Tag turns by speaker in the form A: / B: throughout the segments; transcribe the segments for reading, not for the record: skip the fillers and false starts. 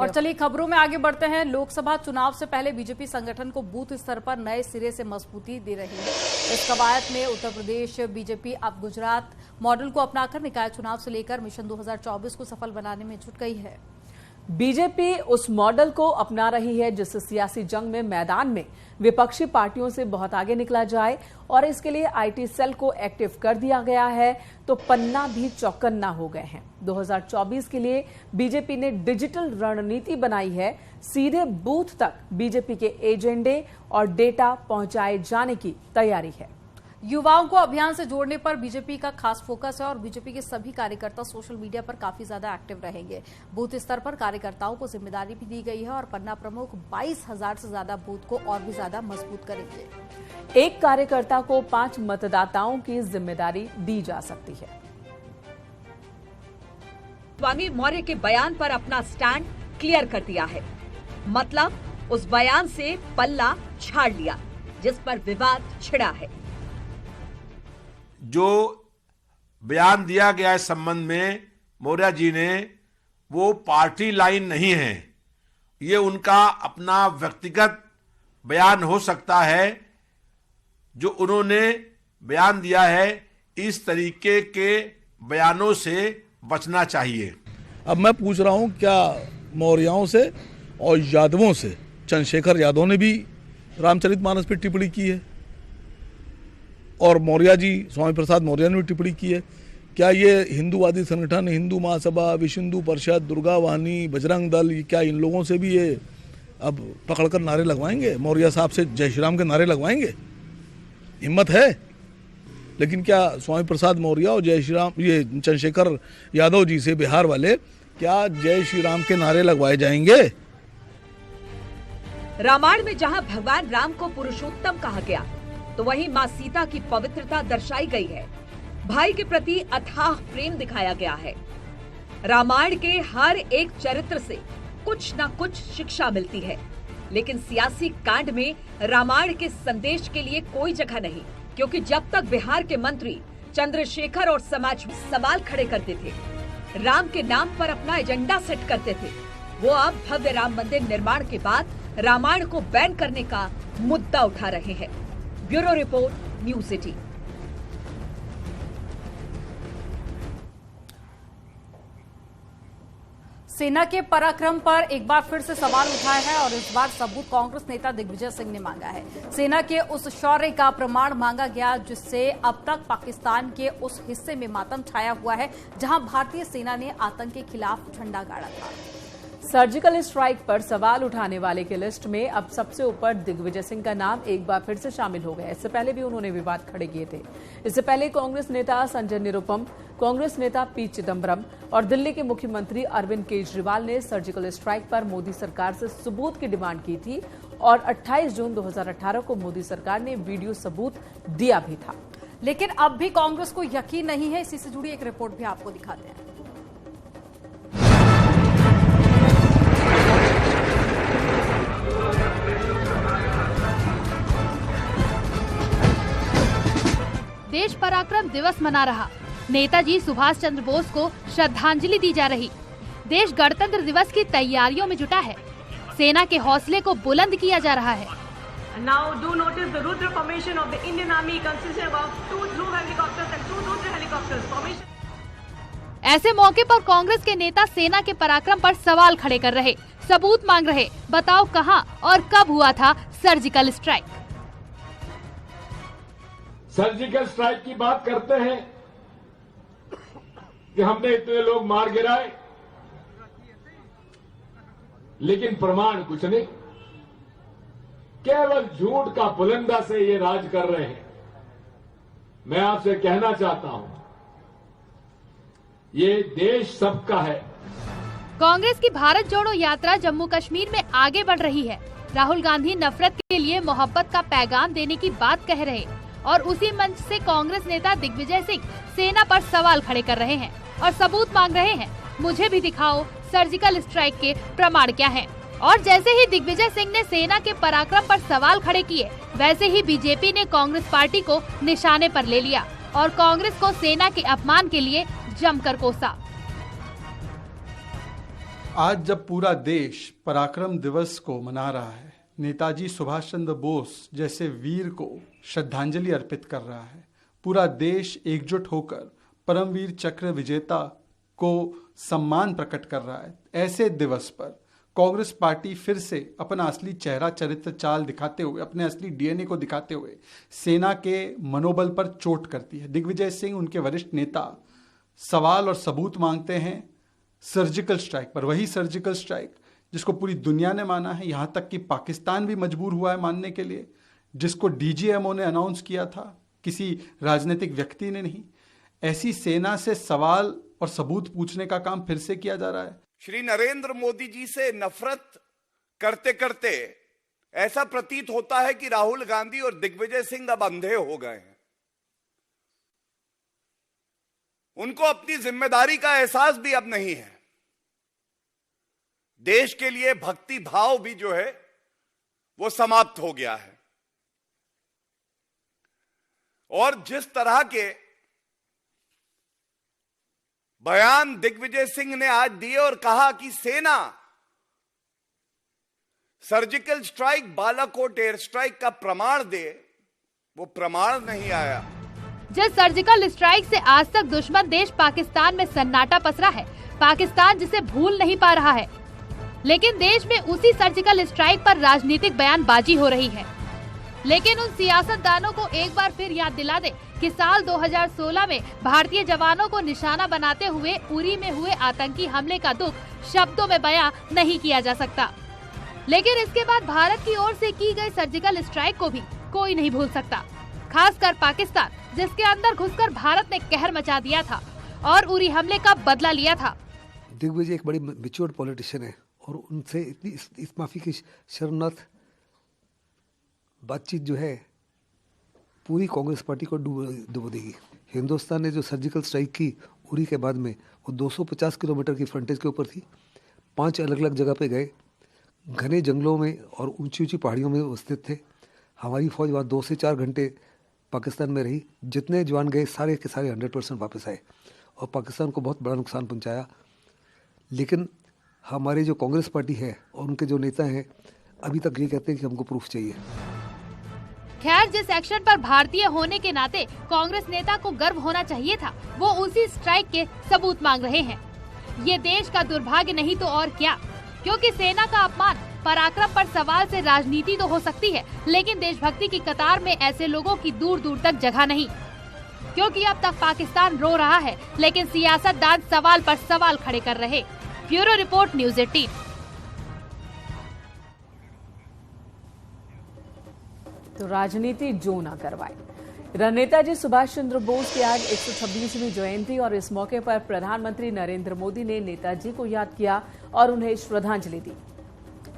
A: और चलिए खबरों में आगे बढ़ते हैं। लोकसभा चुनाव से पहले बीजेपी संगठन को बूथ स्तर पर नए सिरे से मजबूती दे रही है। इस कवायद में उत्तर प्रदेश बीजेपी अब गुजरात मॉडल को अपनाकर निकाय चुनाव से लेकर मिशन 2024 को सफल बनाने में जुट गई है।
B: बीजेपी उस मॉडल को अपना रही है जिससे सियासी जंग में मैदान में विपक्षी पार्टियों से बहुत आगे निकला जाए, और इसके लिए आईटी सेल को एक्टिव कर दिया गया है तो पन्ना भी चौकन्ना हो गए हैं। 2024 के लिए बीजेपी ने डिजिटल रणनीति बनाई है। सीधे बूथ तक बीजेपी के एजेंडे और डेटा पहुंचाए जाने की तैयारी है।
A: युवाओं को अभियान से जोड़ने पर बीजेपी का खास फोकस है और बीजेपी के सभी कार्यकर्ता सोशल मीडिया पर काफी ज्यादा एक्टिव रहेंगे। बूथ स्तर पर कार्यकर्ताओं को जिम्मेदारी भी दी गई है और पन्ना प्रमुख 22,000 से ज्यादा बूथ को और भी ज्यादा मजबूत करेंगे।
B: एक कार्यकर्ता को 5 मतदाताओं की जिम्मेदारी दी जा सकती है।
C: स्वामी मौर्य के बयान पर अपना स्टैंड क्लियर कर दिया है, मतलब उस बयान से पल्ला झाड़ लिया जिस पर विवाद छिड़ा है।
D: जो बयान दिया गया इस संबंध में मौर्य जी ने, वो पार्टी लाइन नहीं है, ये उनका अपना व्यक्तिगत बयान हो सकता है। जो उन्होंने बयान दिया है, इस तरीके के बयानों से बचना चाहिए।
E: अब मैं पूछ रहा हूं, क्या मौर्यों से और यादवों से, चंद्रशेखर यादव ने भी रामचरितमानस पर टिप्पणी की है और मौर्य जी, स्वामी प्रसाद मौर्य ने भी टिप्पणी की है। क्या ये हिंदूवादी संगठन, हिंदू महासभा, विश्व हिंदू परिषद, दुर्गा वाहिनी, बजरंग दल, क्या इन लोगों से भी ये अब पकड़कर नारे लगवाएंगे? मौर्य साहब से जय श्री राम के नारे लगवाएंगे? हिम्मत है? लेकिन क्या स्वामी प्रसाद मौर्य और जय श्री राम, ये चंद्रशेखर यादव जी से, बिहार वाले, क्या जय श्री राम के नारे लगवाए जाएंगे?
C: रामायण में जहां भगवान राम को पुरुषोत्तम कहा गया, तो वहीं मां सीता की पवित्रता दर्शाई गई है। भाई के प्रति अथाह प्रेम दिखाया गया है। रामायण के हर एक चरित्र से कुछ न कुछ शिक्षा मिलती है, लेकिन सियासी कांड में रामायण के संदेश के लिए कोई जगह नहीं, क्योंकि जब तक बिहार के मंत्री चंद्रशेखर और समाज सवाल खड़े करते थे, राम के नाम पर अपना एजेंडा सेट करते थे, वो अब भव्य राम मंदिर निर्माण के बाद रामायण को बैन करने का मुद्दा उठा रहे हैं। Bureau report, news city.
A: सेना के पराक्रम पर एक बार फिर से सवाल उठाया है और इस बार सबूत कांग्रेस नेता दिग्विजय सिंह ने मांगा है। सेना के उस शौर्य का प्रमाण मांगा गया जिससे अब तक पाकिस्तान के उस हिस्से में मातम छाया हुआ है जहां भारतीय सेना ने आतंक के खिलाफ झंडा गाड़ा था।
B: सर्जिकल स्ट्राइक पर सवाल उठाने वाले की लिस्ट में अब सबसे ऊपर दिग्विजय सिंह का नाम एक बार फिर से शामिल हो गया। इससे पहले भी उन्होंने विवाद खड़े किए थे। इससे पहले कांग्रेस नेता संजय निरुपम, कांग्रेस नेता पी चिदम्बरम और दिल्ली के मुख्यमंत्री अरविंद केजरीवाल ने सर्जिकल स्ट्राइक पर मोदी सरकार से सबूत की डिमांड की थी और 28 जून 2018 को मोदी सरकार ने वीडियो सबूत दिया भी था।
A: लेकिन अब भी कांग्रेस को यकीन नहीं है। इसी से जुड़ी एक रिपोर्ट भी आपको दिखाते हैं।
F: देश पराक्रम दिवस मना रहा। नेताजी सुभाष चंद्र बोस को श्रद्धांजलि दी जा रही। देश गणतंत्र दिवस की तैयारियों में जुटा है। सेना के हौसले को बुलंद किया जा रहा है।
G: Now do notice the Rudra formation of the Indian Army consisting of 2 Dhruv helicopters and 2 Rudra helicopters formation.
F: ऐसे मौके पर कांग्रेस के नेता सेना के पराक्रम पर सवाल खड़े कर रहे, सबूत मांग रहे। बताओ कहां और कब हुआ था सर्जिकल स्ट्राइक?
H: सर्जिकल स्ट्राइक की बात करते हैं कि हमने इतने लोग मार गिराए, लेकिन प्रमाण कुछ नहीं। केवल झूठ का पुलिंदा से ये राज कर रहे हैं। मैं आपसे कहना चाहता हूं, ये देश सबका है।
F: कांग्रेस की भारत जोड़ो यात्रा जम्मू कश्मीर में आगे बढ़ रही है। राहुल गांधी नफरत के लिए मोहब्बत का पैगाम देने की बात कह रहे और उसी मंच से कांग्रेस नेता दिग्विजय सिंह सेना पर सवाल खड़े कर रहे हैं और सबूत मांग रहे हैं। मुझे भी दिखाओ सर्जिकल स्ट्राइक के प्रमाण क्या हैं। और जैसे ही दिग्विजय सिंह ने सेना के पराक्रम पर सवाल खड़े किए, वैसे ही बीजेपी ने कांग्रेस पार्टी को निशाने पर ले लिया और कांग्रेस को सेना के अपमान के लिए जमकर कोसा।
I: आज जब पूरा देश पराक्रम दिवस को मना रहा है, नेताजी सुभाष चंद्र बोस जैसे वीर को श्रद्धांजलि अर्पित कर रहा है, पूरा देश एकजुट होकर परमवीर चक्र विजेता को सम्मान प्रकट कर रहा है, ऐसे दिवस पर कांग्रेस पार्टी फिर से अपना असली चेहरा, चरित्र, चाल दिखाते हुए, अपने असली डीएनए को दिखाते हुए सेना के मनोबल पर चोट करती है। दिग्विजय सिंह, उनके वरिष्ठ नेता, सवाल और सबूत मांगते हैं सर्जिकल स्ट्राइक पर, वही सर्जिकल स्ट्राइक जिसको पूरी दुनिया ने माना है, यहां तक कि पाकिस्तान भी मजबूर हुआ है मानने के लिए, जिसको डीजीएमओ ने अनाउंस किया था, किसी राजनीतिक व्यक्ति ने नहीं। ऐसी सेना से सवाल और सबूत पूछने का काम फिर से किया जा रहा है।
J: श्री नरेंद्र मोदी जी से नफरत करते करते ऐसा प्रतीत होता है कि राहुल गांधी और दिग्विजय सिंह अब अंधे हो गए हैं। उनको अपनी जिम्मेदारी का एहसास भी अब नहीं है। देश के लिए भक्ति भाव भी जो है वो समाप्त हो गया है। और जिस तरह के बयान दिग्विजय सिंह ने आज दिए और कहा कि सेना surgical strike, Balakot air strike का प्रमाण दे, वो प्रमाण नहीं आया।
F: जिस सर्जिकल स्ट्राइक से आज तक दुश्मन देश पाकिस्तान में सन्नाटा पसरा है, पाकिस्तान जिसे भूल नहीं पा रहा है, लेकिन देश में उसी सर्जिकल स्ट्राइक पर राजनीतिक बयानबाजी हो रही है। लेकिन उन सियासतदानों को एक बार फिर याद दिला दे कि साल 2016 में भारतीय जवानों को निशाना बनाते हुए उरी में हुए आतंकी हमले का दुख शब्दों में बयां नहीं किया जा सकता। लेकिन इसके बाद भारत की ओर से की गई सर्जिकल स्ट्राइक को भी कोई नहीं भूल सकता, खासकर पाकिस्तान, जिसके अंदर घुसकर भारत ने कहर मचा दिया था और उरी हमले का बदला लिया था।
K: दिग्विजय एक बड़ी मैच्योर्ड पॉलिटिशियन है और उनसे इतनी इस माफी की शर्मनाक बातचीत जो है पूरी कांग्रेस पार्टी को डुबो देगी। हिंदुस्तान ने जो सर्जिकल स्ट्राइक की उरी के बाद में, वो 250 किलोमीटर की फ्रंटेज के ऊपर थी। 5 अलग अलग जगह पे गए, घने जंगलों में और ऊंची ऊंची पहाड़ियों में स्थित थे। हमारी फौज वहाँ 2 से 4 घंटे पाकिस्तान में रही। जितने जवान गए सारे के सारे 100% वापस आए और पाकिस्तान को बहुत बड़ा नुकसान पहुँचाया। लेकिन हमारी जो कांग्रेस पार्टी है और उनके जो नेता हैं अभी तक ये कहते हैं कि हमको प्रूफ चाहिए।
F: खैर, जिस एक्शन पर भारतीय होने के नाते कांग्रेस नेता को गर्व होना चाहिए था, वो उसी स्ट्राइक के सबूत मांग रहे हैं। ये देश का दुर्भाग्य नहीं तो और क्या, क्योंकि सेना का अपमान, पराक्रम पर सवाल से राजनीति तो हो सकती है, लेकिन देशभक्ति की कतार में ऐसे लोगों की दूर दूर तक जगह नहीं। क्योंकि अब तक पाकिस्तान रो रहा है, लेकिन सियासतदान सवाल पर सवाल खड़े कर रहे। Bureau report, news 18।
B: तो राजनीति जो ना करवाए। नेताजी सुभाष चंद्र बोस की आज 126वीं जयंती और इस मौके पर प्रधानमंत्री नरेंद्र मोदी ने नेताजी को याद किया और उन्हें श्रद्धांजलि दी।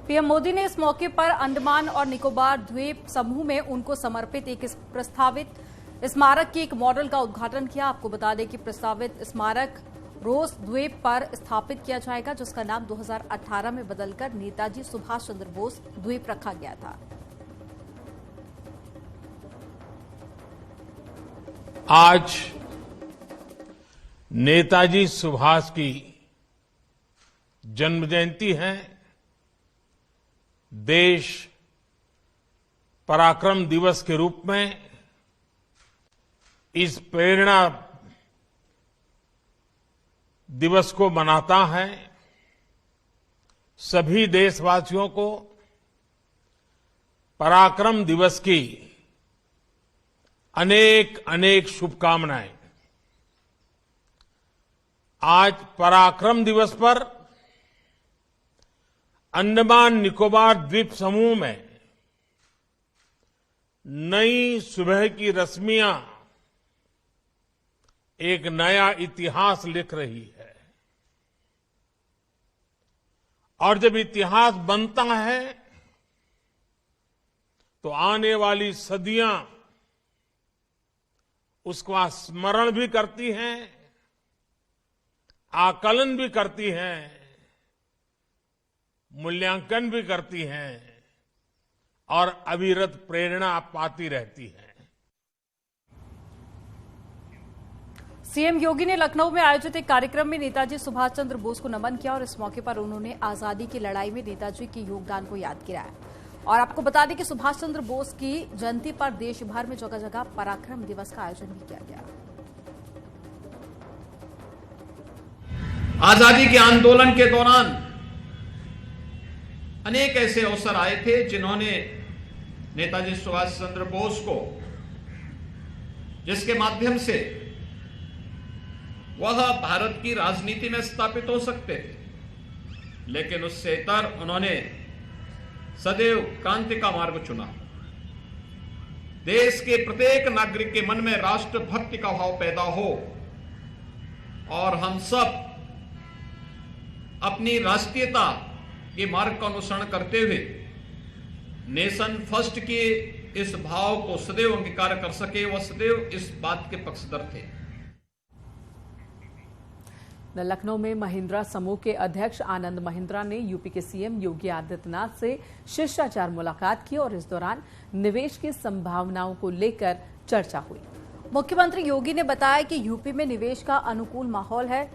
A: पीएम मोदी ने इस मौके पर अंडमान और निकोबार द्वीप समूह में उनको समर्पित एक प्रस्तावित स्मारक के एक मॉडल का उद्घाटन किया। आपको बता दें कि प्रस्तावित स्मारक रोस द्वीप पर स्थापित किया जाएगा, जिसका नाम 2018 में बदलकर नेताजी सुभाष चंद्र बोस द्वीप रखा गया था।
H: आज नेताजी सुभाष की जन्म जयंती है। देश पराक्रम दिवस के रूप में इस प्रेरणा दिवस को मनाता है। सभी देशवासियों को पराक्रम दिवस की अनेक अनेक शुभकामनाएं। आज पराक्रम दिवस पर अंडमान निकोबार द्वीप समूह में नई सुबह की रश्मियां एक नया इतिहास लिख रही है। और जब इतिहास बनता है तो आने वाली सदियां उसका स्मरण भी करती हैं, आकलन भी करती हैं, मूल्यांकन भी करती हैं और अविरत प्रेरणा पाती रहती है।
A: सीएम योगी ने लखनऊ में आयोजित एक कार्यक्रम में नेताजी सुभाष चंद्र बोस को नमन किया और इस मौके पर उन्होंने आजादी की लड़ाई में नेताजी के योगदान को याद किया। और आपको बता दें कि सुभाष चंद्र बोस की जयंती पर देश भर में जगह जगह पराक्रम दिवस का आयोजन भी किया गया।
L: आजादी के आंदोलन के दौरान अनेक ऐसे अवसर आए थे जिन्होंने नेताजी सुभाष चंद्र बोस को, जिसके माध्यम से वह भारत की राजनीति में स्थापित हो सकते थे, लेकिन उससे इतर उन्होंने सदैव क्रांति का मार्ग चुना। देश के प्रत्येक नागरिक के मन में राष्ट्रभक्ति का भाव पैदा हो और हम सब अपनी राष्ट्रीयता के मार्ग का अनुसरण करते हुए नेशन फर्स्ट के इस भाव को सदैव अंगीकार कर सके, वह सदैव इस बात के पक्षधर थे।
B: लखनऊ में महिंद्रा समूह के अध्यक्ष आनंद महिंद्रा ने यूपी के सीएम योगी आदित्यनाथ से शिष्टाचार मुलाकात की और इस दौरान निवेश की संभावनाओं को लेकर चर्चा हुई।
A: मुख्यमंत्री योगी ने बताया कि यूपी में निवेश का अनुकूल माहौल है,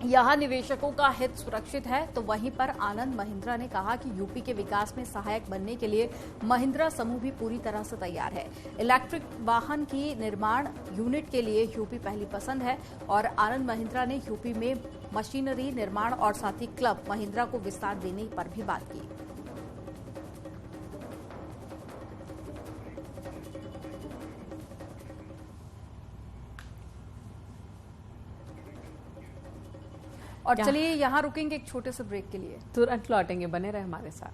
A: यहां निवेशकों का हित सुरक्षित है। तो वहीं पर आनंद महिंद्रा ने कहा कि यूपी के विकास में सहायक बनने के लिए महिंद्रा समूह भी पूरी तरह से तैयार है। इलेक्ट्रिक वाहन की निर्माण यूनिट के लिए यूपी पहली पसंद है और आनंद महिंद्रा ने यूपी में मशीनरी निर्माण और साथ ही क्लब महिंद्रा को विस्तार देने पर भी बात की। और चलिए यहां रुकेंगे एक छोटे से ब्रेक के लिए,
B: तुरंत लौटेंगे, बने रहे हमारे साथ।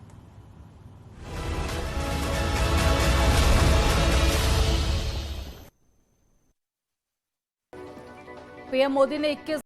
A: पीएम मोदी ने 21